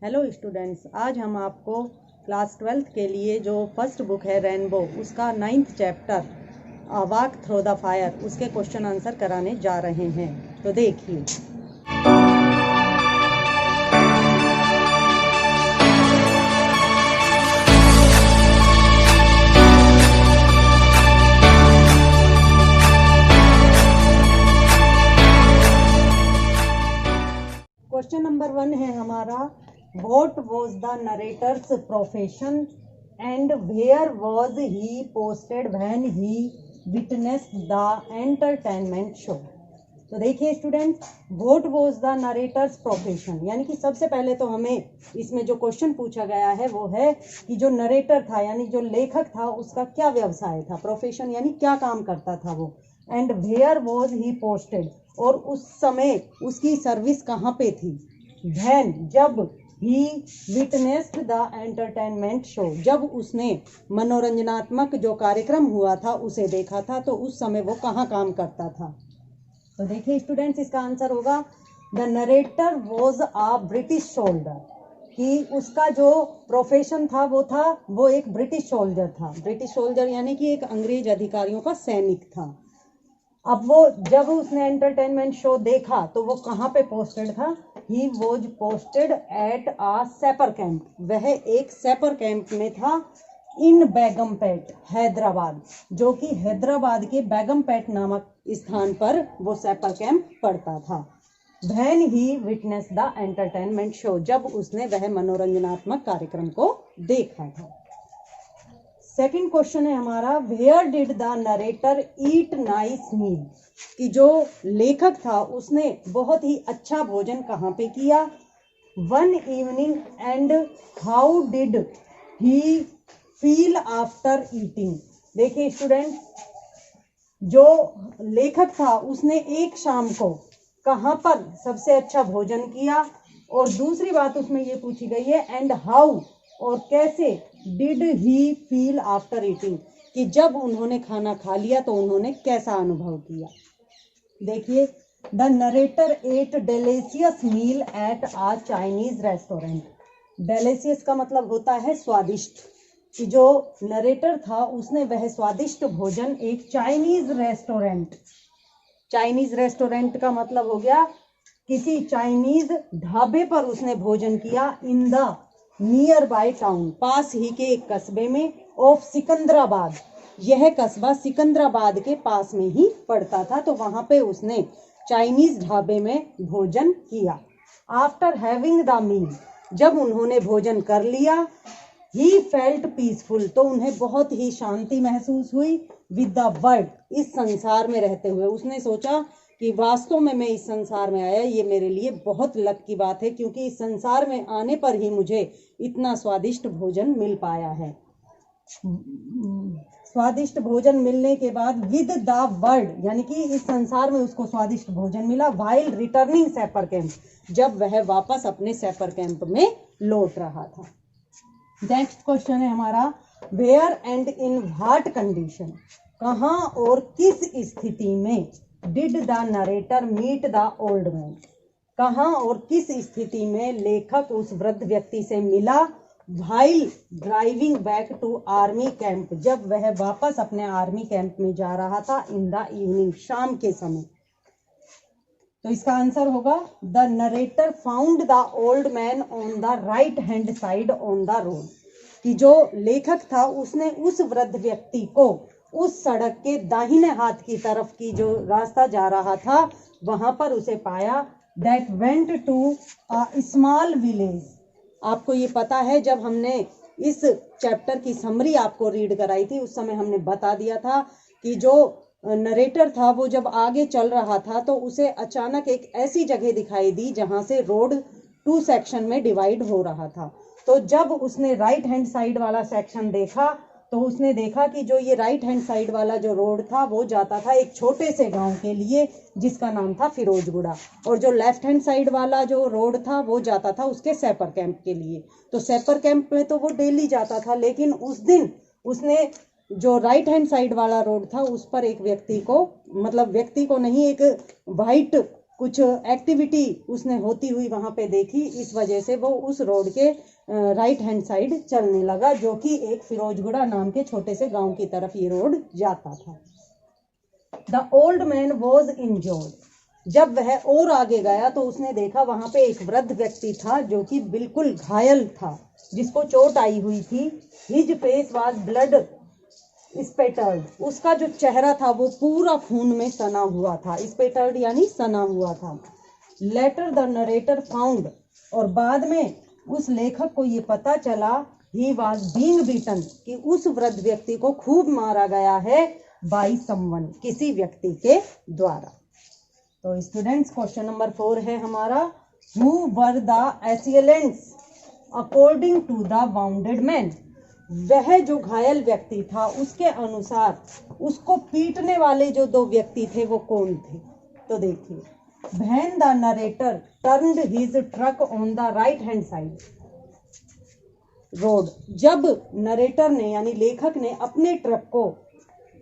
Hello students, आज हम आपको क्लास 12th के लिए जो फर्स्ट बुक है रेनबो, उसका 9th chapter walk through the fire, उसके क्वेश्चन आंसर कराने जा रहे हैं। तो देखिए, क्वेश्चन नंबर 1 है हमारा, what was the narrator's profession and where was he posted when he witnessed the entertainment show. तो देखिए student, what was the narrator's profession, यानी कि सबसे पहले तो हमें इसमें जो क्वेश्चन पूछा गया है वो है कि जो नरेटर था यानी जो लेखक था उसका क्या व्यवसाय था, प्रोफेशन यानी क्या काम करता था वो, and where was he posted, और उस समय उसकी सर्विस कहाँ पे थी, व्हेन जब ही विटनेस्ड द एंटरटेनमेंट शो, जब उसने मनोरंजनात्मक जो कार्यक्रम हुआ था उसे देखा था, तो उस समय वो कहाँ काम करता था। तो देखिए स्टूडेंट्स, इसका आंसर होगा the narrator was a British soldier, कि उसका जो प्रोफेशन था वो एक ब्रिटिश सोल्जर था। ब्रिटिश सोल्जर यानी कि एक अंग्रेज अधिकारियों का सैनिक था। अब वो जब उसने एंटरटेनमेंट शो देखा तो वो कहाँ पे पोस्टेड था, he was posted at a sapper camp, वह एक सैपर कैंप में था, इन बेगमपेट हैदराबाद, जो कि हैदराबाद के बेगमपेट नामक स्थान पर वो सैपर कैंप पड़ता था। When he witness the entertainment show, जब उसने वह मनोरंजनात्मक कार्यक्रम को देखा था। सेकंड क्वेश्चन है हमारा, where did the narrator eat nice meal, कि जो लेखक था उसने बहुत ही अच्छा भोजन कहाँ पे किया, one evening, and how did he feel after eating. देखिए स्टूडेंट, जो लेखक था उसने एक शाम को कहाँ पर सबसे अच्छा भोजन किया, और दूसरी बात उसमें ये पूछी गई है, एंड हाउ, और कैसे, did he feel after eating, कि जब उन्होंने खाना खा लिया तो उन्होंने कैसा अनुभव किया। देखिए, the narrator ate delicious meal at a Chinese restaurant. Delicious का मतलब होता है स्वादिष्ट, कि जो नरेटर था उसने वह स्वादिष्ट भोजन एक चाइनीज रेस्टोरेंट का मतलब हो गया किसी चाइनीज ढाबे पर उसने भोजन किया, in the nearby town, पास ही के एक कस्बे में, ऑफ सिकंदराबाद, यह कस्बा सिकंदराबाद के पास में ही पड़ता था, तो वहां पे उसने चाइनीज ढाबे में भोजन किया। आफ्टर हैविंग द मील, जब उन्होंने भोजन कर लिया, ही फेल्ट पीसफुल, तो उन्हें बहुत ही शांति महसूस हुई, विद द वर्ल्ड, इस संसार में रहते हुए। उसने सोचा कि वास्तव में मैं इस संसार में आया, ये मेरे लिए बहुत लक की बात है, क्योंकि इस संसार में आने पर ही मुझे इतना स्वादिष्ट भोजन मिल पाया है। स्वादिष्ट भोजन मिलने के बाद विद द वर्ल्ड, यानी कि इस संसार में उसको स्वादिष्ट भोजन मिला, व्हाइल रिटर्निंग सैपर कैंप, जब वह वापस अपने सैपर कैंप में लौट रहा था। नेक्स्ट क्वेश्चन है हमारा, where and in what condition, कहाँ और किस स्थिति में did the narrator meet the old man, कहाँ और किस स्थिति में लेखक उस वृद्ध व्यक्ति से मिला, while driving back to army camp, जब वह वापस अपने आर्मी कैंप में जा रहा था, इन द इवनिंग, शाम के समय। तो इसका आंसर होगा the narrator found the old man on the right hand side on the road, कि जो लेखक था उसने उस वृद्ध व्यक्ति को उस सड़क के दाहिने हाथ की तरफ की जो रास्ता जा रहा था वहां पर उसे पाया, that went to a small village. आपको ये पता है, जब हमने इस चैप्टर की समरी आपको रीड कराई थी उस समय हमने बता दिया था कि जो नरेटर था वो जब आगे चल रहा था तो उसे अचानक एक ऐसी जगह दिखाई दी जहां से रोड 2 सेक्शन में डिवाइड हो रहा था। तो जब उसने राइट हैंड साइड वाला सेक्शन देखा तो उसने देखा कि जो ये राइट हैंड साइड वाला जो रोड था वो जाता था एक छोटे से गांव के लिए जिसका नाम था फिरोजगुड़ा, और जो लेफ्ट हैंड साइड वाला जो रोड था वो जाता था उसके सैपर कैंप के लिए। तो सैपर कैंप में तो वो डेली जाता था, लेकिन उस दिन उसने जो राइट हैंड साइड वाला रोड था उस पर एक व्यक्ति को नहीं, एक वाइट कुछ एक्टिविटी उसने होती हुई वहां पे देखी, इस वजह से वो उस रोड के राइट हैंड साइड चलने लगा, जो कि एक फिरोजगुड़ा नाम के छोटे से गांव की तरफ ये रोड जाता था। The old man was injured. जब वह और आगे गया तो उसने देखा वहां पे एक वृद्ध व्यक्ति था जो कि बिल्कुल घायल था, जिसको चोट आई हुई थी। His face was blood spattered. उसका जो चेहरा था वो पूरा खून में सना हुआ था। स्पेटर्ड यानी सना हुआ था। लेटर द नरेटर फाउंड, और बाद में उस लेखक को ये पता चला, ही वॉज बीइंग बीटन, कि उस वृद्ध व्यक्ति को खूब मारा गया है, बाई समवन, किसी व्यक्ति के द्वारा। तो स्टूडेंट्स, क्वेश्चन नंबर 4 है हमारा, who were the assailants according to the wounded man. वह जो घायल व्यक्ति था उसके अनुसार उसको पीटने वाले जो 2 व्यक्ति थे वो कौन थे? तो देखिए, when the narrator turned his truck on the right hand side road. जब नरेटर ने यानी लेखक ने अपने ट्रक को,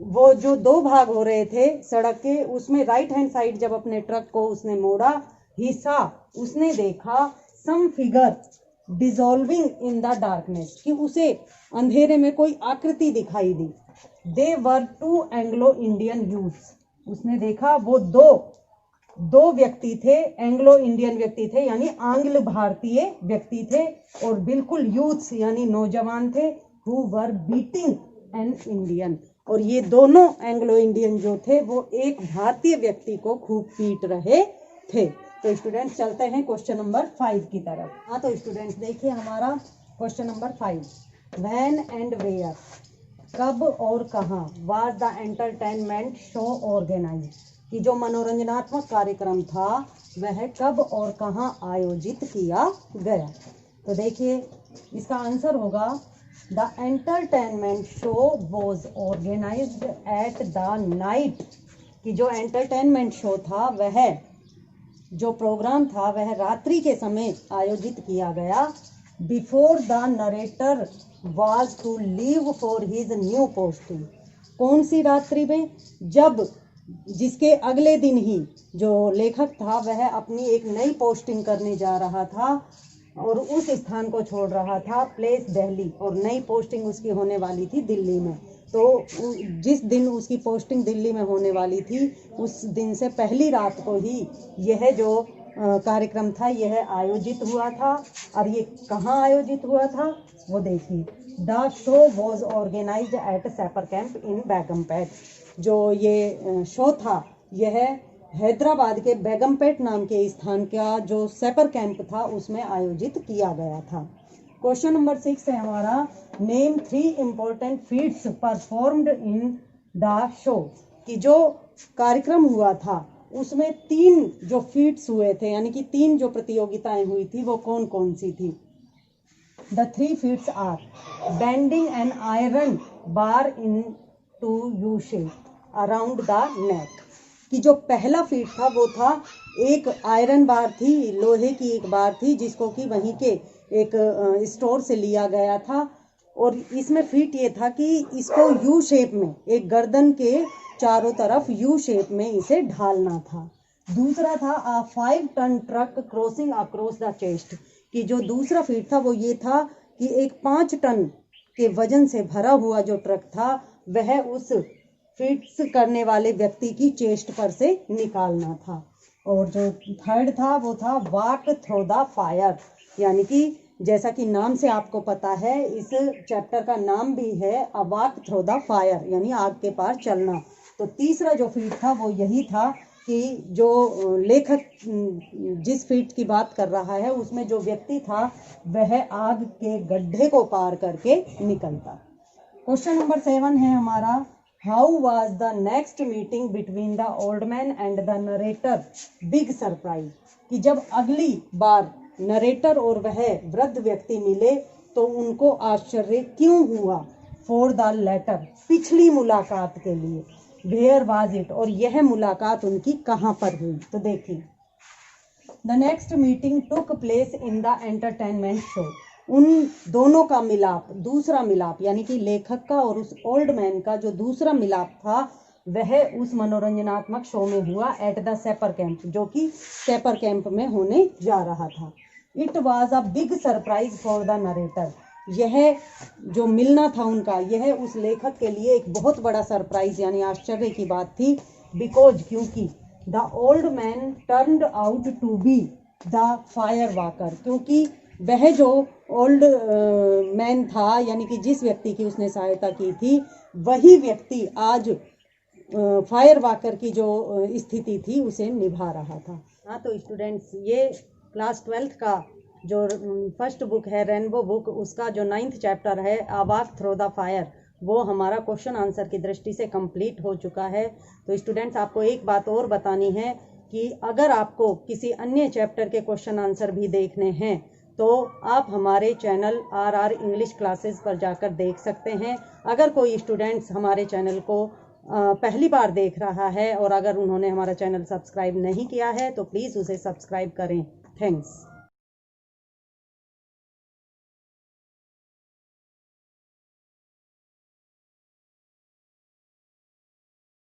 वो जो 2 भाग हो रहे थे सड़क के, उसमें राइट हैंड साइड जब अपने ट्रक को उसने मोड़ा, ही सा, उसने देखा, some figure dissolving in the darkness, कि उसे अंधेरे में कोई आकृति दिखाई दी। They were 2 Anglo Indian youths. उसने देखा वो दो व्यक्ति थे, एंग्लो इंडियन व्यक्ति थे, यानी आंग्ल भारतीय व्यक्ति थे, और बिल्कुल यूथ्स यानी नौजवान थे, who were beating an Indian. और ये दोनों एंग्लो इंडियन जो थे वो एक भारतीय व्यक्ति को खूब पीट रहे थे। तो स्टूडेंट्स, चलते हैं क्वेश्चन नंबर 5 की तरफ। हाँ, तो स्टूडेंट्स देखिए हमारा question number 5, when and where, कब और कहाँ, was the entertainment show organize, कि जो मनोरंजनात्मक कार्यक्रम था वह कब और कहाँ आयोजित किया गया। तो देखिए इसका आंसर होगा, the entertainment show was organised at the night, कि जो एंटरटेनमेंट शो था, वह जो प्रोग्राम था वह रात्रि के समय आयोजित किया गया। Before the narrator was to leave for his new posting. कौन सी रात्रि में? जब जिसके अगले दिन ही जो लेखक था वह अपनी एक नई पोस्टिंग करने जा रहा था और उस स्थान को छोड़ रहा था, प्लेस दिल्ली, और नई पोस्टिंग उसकी होने वाली थी दिल्ली में। तो जिस दिन उसकी पोस्टिंग दिल्ली में होने वाली थी उस दिन से पहली रात को ही यह जो कार्यक्रम था यह आयोजित हुआ था। और ये कहाँ आयोजित हुआ था वो देखिए, the show was organised at sapper camp in Begumpet. जो ये शो था यह हैदराबाद के बेगमपेट नाम के स्थान का जो सैपर कैंप था उसमें आयोजित किया गया था। क्वेश्चन नंबर 6 है हमारा, name 3 important feats performed in the show, कि जो कार्यक्रम हुआ था उसमें 3 जो फीट्स हुए थे, यानी कि 3 जो प्रतियोगिताएं हुई थी वो कौन कौन सी थी। The 3 feats are bending an iron bar into U shape around the neck, कि जो पहला फीट था वो था एक आयरन बार थी, लोहे की एक बार थी जिसको कि वहीं के एक स्टोर से लिया गया था, और इसमें फीट ये था कि इसको यू शेप में, एक गर्दन के चारों तरफ यू शेप में इसे ढालना था। दूसरा था 5 ton truck crossing across the chest, कि जो दूसरा फीट था वो ये था कि एक 5 टन के वजन से भरा हुआ जो ट्रक था वह उस फिट्स करने वाले व्यक्ति की चेस्ट पर से निकालना था। और जो थर्ड था वो था वॉक थ्रू द फायर, यानी कि जैसा कि नाम से आपको पता है इस चैप्टर का नाम भी है a walk through the fire, यानी आग के पार चलना। तो तीसरा जो फीट था वो यही था कि जो लेखक जिस फीट की बात कर रहा है उसमें जो व्यक्ति था वह आग के गड्ढे को पार करके निकलता। क्वेश्चन नंबर 7 है हमारा, how was the next meeting between the old man and the narrator big surprise, कि जब अगली बार नरेटर और वह वृद्ध व्यक्ति मिले तो उनको आश्चर्य क्यों हुआ। फॉर द लेटर, पिछली मुलाकात के लिए। वेयर वाज इट, और यह मुलाकात उनकी कहाँ पर हुई। तो देखिए, the next meeting took place in the entertainment show, उन दोनों का मिलाप, दूसरा मिलाप, यानी कि लेखक का और उस ओल्ड मैन का जो दूसरा मिलाप था वह उस मनोरंजनात्मक शो में हुआ एट द सेपर कैंप, जो कि सेपर कैंप में होने जा रहा था। It was a big surprise for the narrator, यह जो मिलना था उनका, यह उस लेखक के लिए एक बहुत बड़ा सरप्राइज यानी आश्चर्य की बात थी। बिकॉज, क्योंकि the old man turned out to be the fire walker, क्योंकि वह जो ओल्ड मैन था यानी कि जिस व्यक्ति की उसने सहायता की थी, वही व्यक्ति आज फायर वॉकर की जो स्थिति थी उसे निभा रहा था। हाँ तो स्टूडेंट्स, ये क्लास 12th का जो फर्स्ट बुक है रेनबो बुक, उसका जो 9th चैप्टर है a walk through the fire, वो हमारा क्वेश्चन आंसर की दृष्टि से कंप्लीट हो चुका है। तो स्टूडेंट्स, आपको एक बात और बतानी है कि अगर आपको किसी अन्य चैप्टर के क्वेश्चन आंसर भी देखने हैं तो आप हमारे चैनल RR इंग्लिश क्लासेस पर जाकर देख सकते हैं। अगर कोई स्टूडेंट्स हमारे चैनल को पहली बार देख रहा है और अगर उन्होंने हमारा चैनल सब्सक्राइब नहीं किया है तो प्लीज़ उसे सब्सक्राइब करें। थैंक्स।